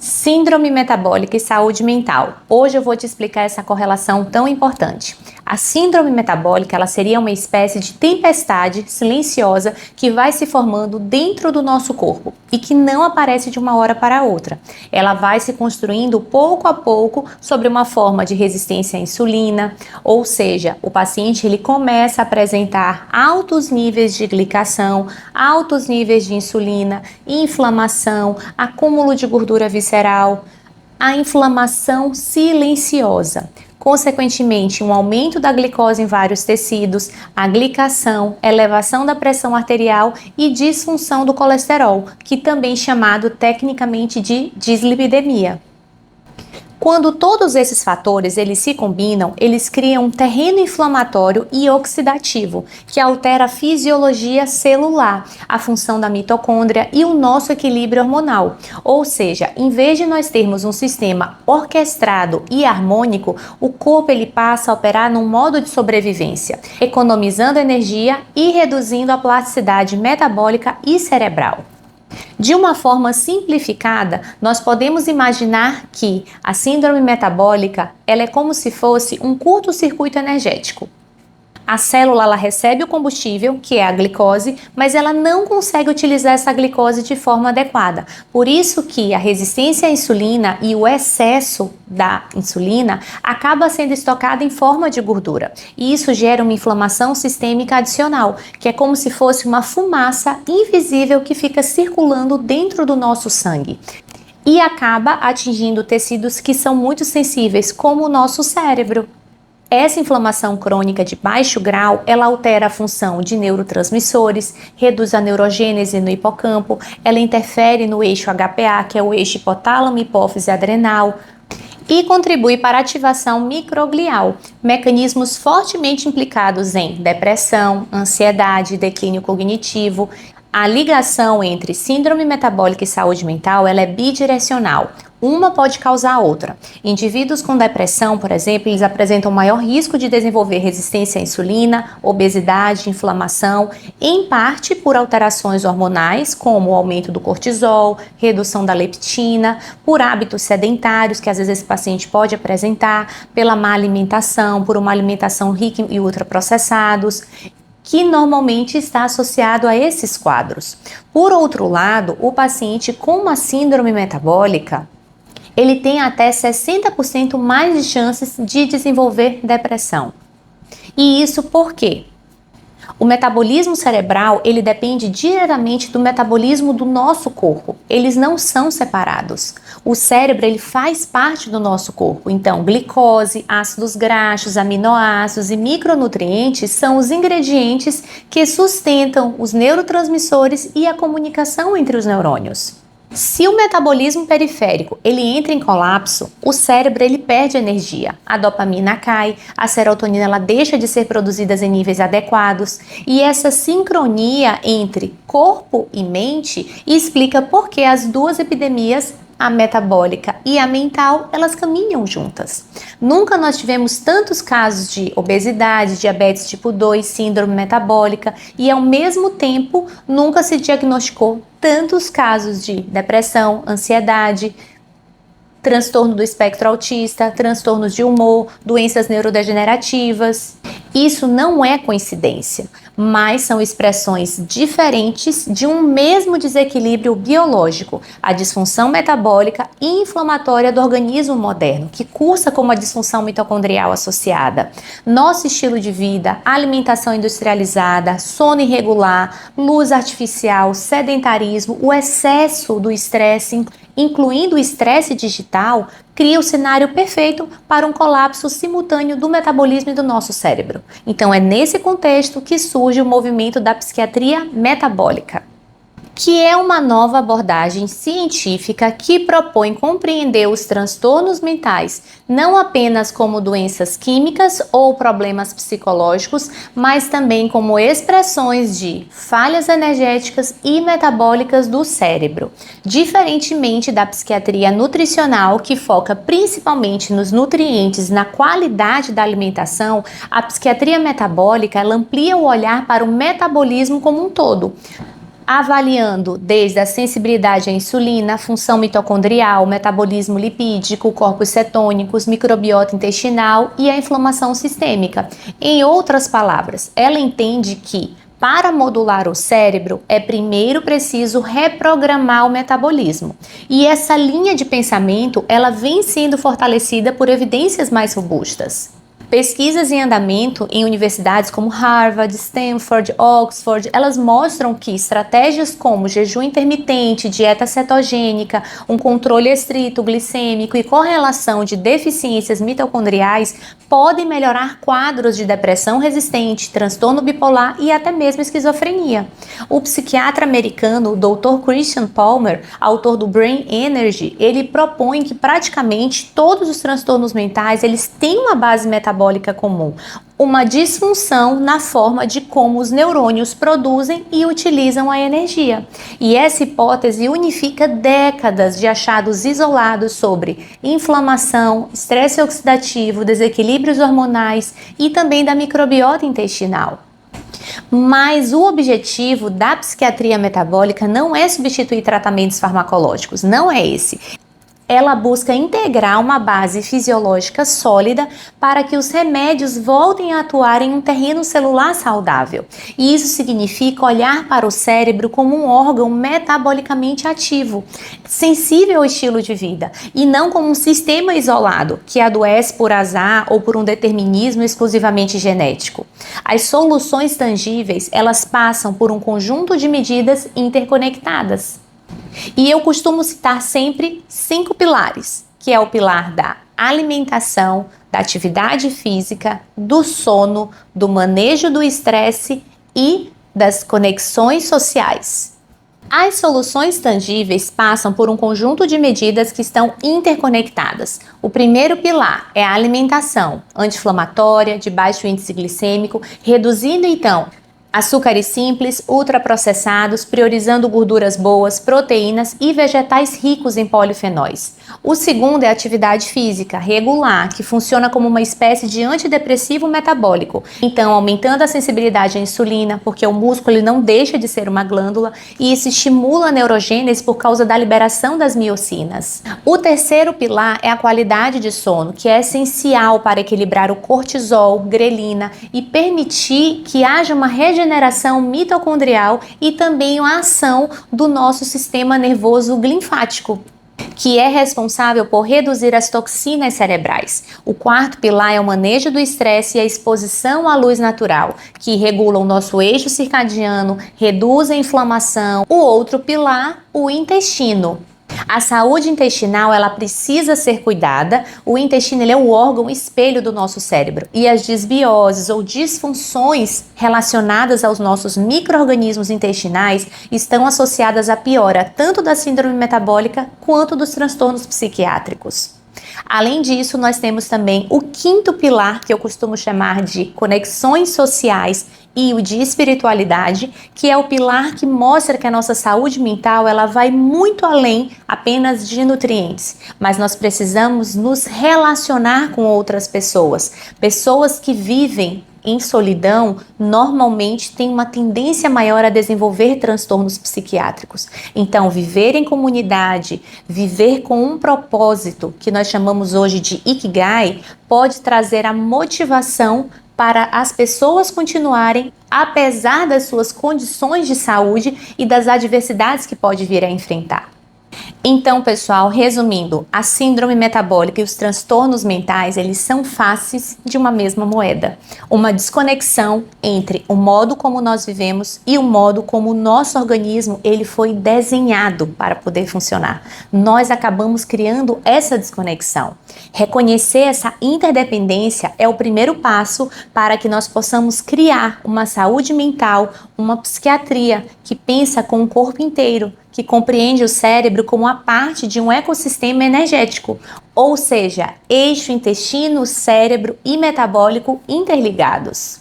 Síndrome metabólica e saúde mental. Hoje eu vou te explicar essa correlação tão importante. A síndrome metabólica, ela seria uma espécie de tempestade silenciosa que vai se formando dentro do nosso corpo e que não aparece de uma hora para outra. Ela vai se construindo pouco a pouco sobre uma forma de resistência à insulina, ou seja, o paciente ele começa a apresentar altos níveis de glicação, altos níveis de insulina, inflamação, acúmulo de gordura visceral, a inflamação silenciosa. Consequentemente, um aumento da glicose em vários tecidos, a glicação, elevação da pressão arterial e disfunção do colesterol, que também é chamado tecnicamente de dislipidemia. Quando todos esses fatores eles se combinam, eles criam um terreno inflamatório e oxidativo, que altera a fisiologia celular, a função da mitocôndria e o nosso equilíbrio hormonal. Ou seja, em vez de nós termos um sistema orquestrado e harmônico, o corpo ele passa a operar num modo de sobrevivência, economizando energia e reduzindo a plasticidade metabólica e cerebral. De uma forma simplificada, nós podemos imaginar que a síndrome metabólica ela é como se fosse um curto-circuito energético. A célula ela recebe o combustível, que é a glicose, mas ela não consegue utilizar essa glicose de forma adequada. Por isso que a resistência à insulina e o excesso da insulina acaba sendo estocada em forma de gordura. E isso gera uma inflamação sistêmica adicional, que é como se fosse uma fumaça invisível que fica circulando dentro do nosso sangue. E acaba atingindo tecidos que são muito sensíveis, como o nosso cérebro. Essa inflamação crônica de baixo grau, ela altera a função de neurotransmissores, reduz a neurogênese no hipocampo, ela interfere no eixo HPA, que é o eixo hipotálamo, hipófise adrenal, e contribui para a ativação microglial, mecanismos fortemente implicados em depressão, ansiedade, declínio cognitivo. A ligação entre síndrome metabólica e saúde mental ela é bidirecional. Uma pode causar a outra. Indivíduos com depressão, por exemplo, eles apresentam maior risco de desenvolver resistência à insulina, obesidade, inflamação, em parte por alterações hormonais, como o aumento do cortisol, redução da leptina, por hábitos sedentários, que às vezes esse paciente pode apresentar, pela má alimentação, por uma alimentação rica em ultraprocessados, que normalmente está associado a esses quadros. Por outro lado, o paciente com uma síndrome metabólica, ele tem até 60% mais de chances de desenvolver depressão. E isso por quê? O metabolismo cerebral, ele depende diretamente do metabolismo do nosso corpo. Eles não são separados. O cérebro, ele faz parte do nosso corpo. Então, glicose, ácidos graxos, aminoácidos e micronutrientes são os ingredientes que sustentam os neurotransmissores e a comunicação entre os neurônios. Se o metabolismo periférico ele entra em colapso, o cérebro ele perde energia, a dopamina cai, a serotonina ela deixa de ser produzida em níveis adequados e essa sincronia entre corpo e mente explica por que as duas epidemias, a metabólica e a mental, elas caminham juntas. Nunca nós tivemos tantos casos de obesidade, diabetes tipo 2, síndrome metabólica e ao mesmo tempo nunca se diagnosticou tantos casos de depressão, ansiedade, transtorno do espectro autista, transtornos de humor, doenças neurodegenerativas. Isso não é coincidência, mas são expressões diferentes de um mesmo desequilíbrio biológico, a disfunção metabólica e inflamatória do organismo moderno, que cursa como a disfunção mitocondrial associada. Nosso estilo de vida, alimentação industrializada, sono irregular, luz artificial, sedentarismo, o excesso do estresse, incluindo o estresse digital, cria o cenário perfeito para um colapso simultâneo do metabolismo e do nosso cérebro. Então é nesse contexto que surge o movimento da psiquiatria metabólica, que é uma nova abordagem científica que propõe compreender os transtornos mentais não apenas como doenças químicas ou problemas psicológicos, mas também como expressões de falhas energéticas e metabólicas do cérebro. Diferentemente da psiquiatria nutricional, que foca principalmente nos nutrientes e na qualidade da alimentação, a psiquiatria metabólica ela amplia o olhar para o metabolismo como um todo. avaliando desde a sensibilidade à insulina, função mitocondrial, metabolismo lipídico, corpos cetônicos, microbiota intestinal e a inflamação sistêmica. Em outras palavras, ela entende que para modular o cérebro, é primeiro preciso reprogramar o metabolismo. E essa linha de pensamento, ela vem sendo fortalecida por evidências mais robustas. Pesquisas em andamento em universidades como Harvard, Stanford, Oxford, elas mostram que estratégias como jejum intermitente, dieta cetogênica, um controle estrito glicêmico e correlação de deficiências mitocondriais podem melhorar quadros de depressão resistente, transtorno bipolar e até mesmo esquizofrenia. O psiquiatra americano Dr. Christian Palmer, autor do Brain Energy, ele propõe que praticamente todos os transtornos mentais eles têm uma base metabólica comum, uma disfunção na forma de como os neurônios produzem e utilizam a energia. E essa hipótese unifica décadas de achados isolados sobre inflamação, estresse oxidativo, desequilíbrios hormonais e também da microbiota intestinal. Mas o objetivo da psiquiatria metabólica não é substituir tratamentos farmacológicos, não é esse. Ela busca integrar uma base fisiológica sólida para que os remédios voltem a atuar em um terreno celular saudável. E isso significa olhar para o cérebro como um órgão metabolicamente ativo, sensível ao estilo de vida, e não como um sistema isolado que adoece por azar ou por um determinismo exclusivamente genético. As soluções tangíveis, elas passam por um conjunto de medidas interconectadas. E eu costumo citar sempre 5 pilares, que é o pilar da alimentação, da atividade física, do sono, do manejo do estresse e das conexões sociais. As soluções tangíveis passam por um conjunto de medidas que estão interconectadas. O primeiro pilar é a alimentação anti-inflamatória, de baixo índice glicêmico, reduzindo então açúcares simples, ultraprocessados, priorizando gorduras boas, proteínas e vegetais ricos em polifenóis. O segundo é a atividade física regular, que funciona como uma espécie de antidepressivo metabólico. Então, aumentando a sensibilidade à insulina, porque o músculo ele não deixa de ser uma glândula, e isso estimula a neurogênese por causa da liberação das miocinas. O terceiro pilar é a qualidade de sono, que é essencial para equilibrar o cortisol, grelina e permitir que haja uma regeneração mitocondrial e também a ação do nosso sistema nervoso linfático, que é responsável por reduzir as toxinas cerebrais. O quarto pilar é o manejo do estresse e a exposição à luz natural, que regula o nosso eixo circadiano, reduz a inflamação. O outro pilar, o intestino. A saúde intestinal, ela precisa ser cuidada. O intestino ele é o órgão espelho do nosso cérebro e as desbioses ou disfunções relacionadas aos nossos micro-organismos intestinais estão associadas à piora tanto da síndrome metabólica quanto dos transtornos psiquiátricos. Além disso, nós temos também o quinto pilar, que eu costumo chamar de conexões sociais, e o de espiritualidade, que é o pilar que mostra que a nossa saúde mental ela vai muito além apenas de nutrientes, mas nós precisamos nos relacionar com outras pessoas, pessoas que vivem em solidão normalmente tem uma tendência maior a desenvolver transtornos psiquiátricos. Então, viver em comunidade, viver com um propósito, que nós chamamos hoje de Ikigai, pode trazer a motivação para as pessoas continuarem, apesar das suas condições de saúde e das adversidades que pode vir a enfrentar. Então, pessoal, resumindo, a síndrome metabólica e os transtornos mentais, eles são faces de uma mesma moeda. Uma desconexão entre o modo como nós vivemos e o modo como o nosso organismo ele foi desenhado para poder funcionar. Nós acabamos criando essa desconexão. Reconhecer essa interdependência é o primeiro passo para que nós possamos criar uma saúde mental, uma psiquiatria que pensa com o corpo inteiro, que compreende o cérebro como a parte de um ecossistema energético, ou seja, eixo intestino, cérebro e metabólico interligados.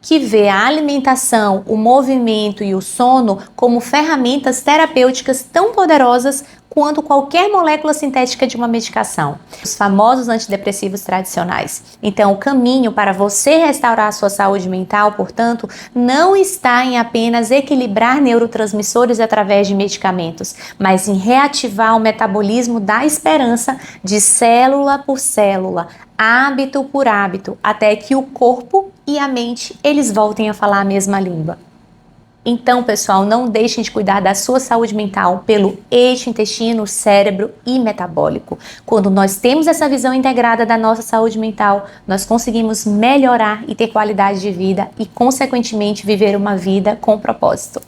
que vê a alimentação, o movimento e o sono como ferramentas terapêuticas tão poderosas quanto qualquer molécula sintética de uma medicação, os famosos antidepressivos tradicionais. Então, o caminho para você restaurar a sua saúde mental, portanto, não está em apenas equilibrar neurotransmissores através de medicamentos, mas em reativar o metabolismo da esperança de célula por célula, hábito por hábito, até que o corpo e a mente, eles voltem a falar a mesma língua. Então, pessoal, não deixem de cuidar da sua saúde mental pelo eixo intestino, cérebro e metabólico. Quando nós temos essa visão integrada da nossa saúde mental, nós conseguimos melhorar e ter qualidade de vida e, consequentemente, viver uma vida com propósito.